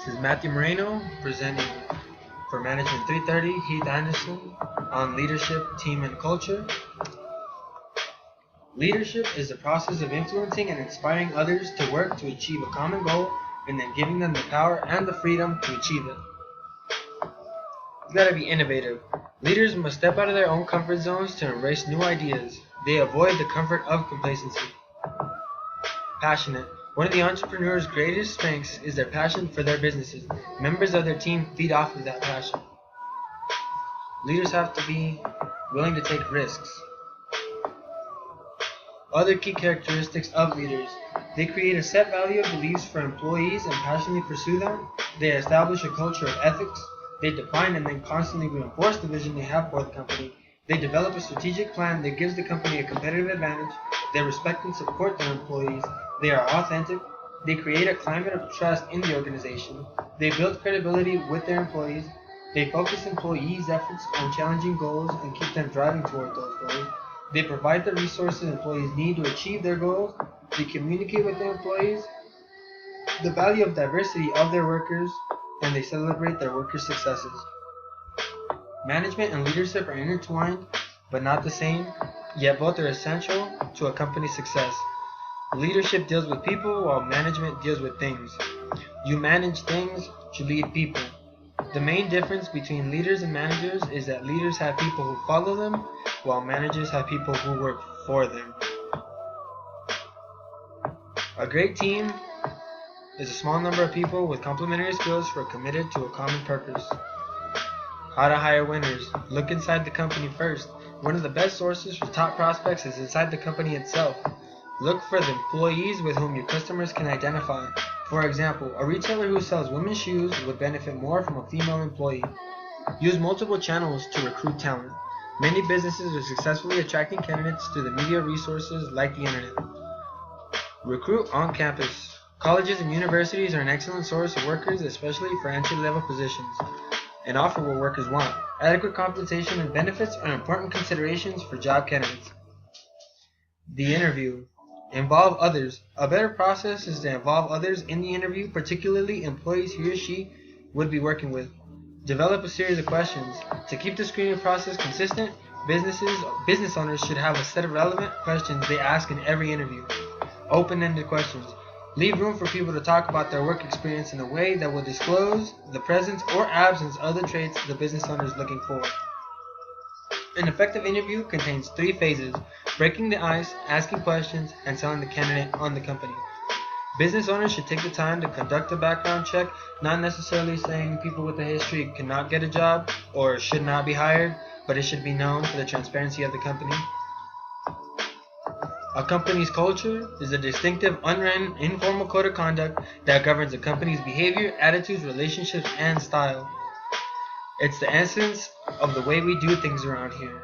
This is Matthew Moreno presenting for Management 330, Heath Anderson on leadership, team, and culture. Leadership is the process of influencing and inspiring others to work to achieve a common goal and then giving them the power and the freedom to achieve it. You gotta be innovative. Leaders must step out of their own comfort zones to embrace new ideas. They avoid the comfort of complacency. Passionate. One of the entrepreneur's greatest strengths is their passion for their businesses. Members of their team feed off of that passion. Leaders have to be willing to take risks. Other key characteristics of leaders. They create a set value of beliefs for employees and passionately pursue them. They establish a culture of ethics. They define and then constantly reinforce the vision they have for the company. They develop a strategic plan that gives the company a competitive advantage. They respect and support their employees. They are authentic. They create a climate of trust in the organization. They build credibility with their employees. They focus employees' efforts on challenging goals and keep them driving toward those goals. They provide the resources employees need to achieve their goals. They communicate with their employees the value of diversity of their workers, and they celebrate their workers' successes. Management and leadership are intertwined, but not the same, yet both are essential to a company's success. Leadership deals with people, while management deals with things. You manage things to lead people. The main difference between leaders and managers is that leaders have people who follow them, while managers have people who work for them. A great team is a small number of people with complementary skills who are committed to a common purpose. How to hire winners. Look inside the company first. One of the best sources for top prospects is inside the company itself. Look for the employees with whom your customers can identify. For example, a retailer who sells women's shoes would benefit more from a female employee. Use multiple channels to recruit talent. Many businesses are successfully attracting candidates through the media resources like the internet. Recruit on campus. Colleges and universities are an excellent source of workers, especially for entry-level positions, and offer what workers want. Adequate compensation and benefits are important considerations for job candidates. The interview. Involve others. A better process is to involve others in the interview, particularly employees he or she would be working with. Develop a series of questions. To keep the screening process consistent, business owners should have a set of relevant questions they ask in every interview. Open-ended questions. Leave room for people to talk about their work experience in a way that will disclose the presence or absence of the traits the business owner is looking for. An effective interview contains 3 phases: breaking the ice, asking questions, and selling the candidate on the company. Business owners should take the time to conduct a background check, not necessarily saying people with a history cannot get a job or should not be hired, but it should be known for the transparency of the company. A company's culture is a distinctive, unwritten, informal code of conduct that governs a company's behavior, attitudes, relationships, and style. It's the essence of the way we do things around here.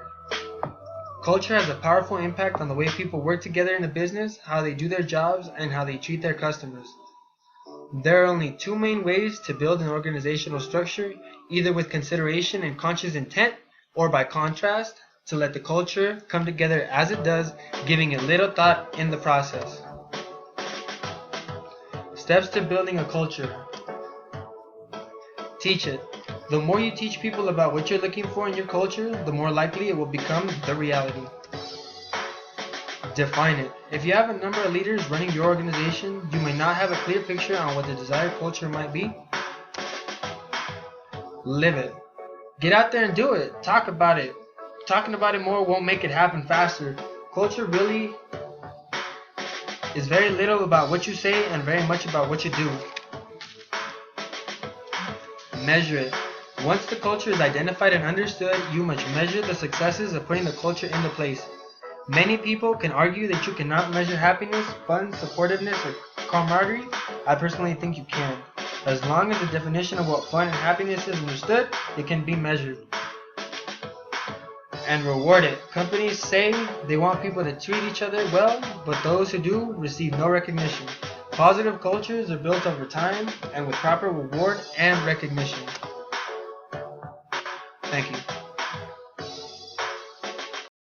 Culture has a powerful impact on the way people work together in a business, how they do their jobs, and how they treat their customers. There are only 2 main ways to build an organizational structure, either with consideration and conscious intent, or by contrast, to let the culture come together as it does, giving it little thought in the process. Steps to building a culture. Teach it. The more you teach people about what you're looking for in your culture, the more likely it will become the reality. Define it. If you have a number of leaders running your organization, you may not have a clear picture on what the desired culture might be. Live it. Get out there and do it. Talk about it. Talking about it more won't make it happen faster. Culture really is very little about what you say and very much about what you do. Measure it. Once the culture is identified and understood, you must measure the successes of putting the culture into place. Many people can argue that you cannot measure happiness, fun, supportiveness, or camaraderie. I personally think you can. As long as the definition of what fun and happiness is understood, it can be measured. And reward it. Companies say they want people to treat each other well, but those who do receive no recognition. Positive cultures are built over time and with proper reward and recognition. Thank you.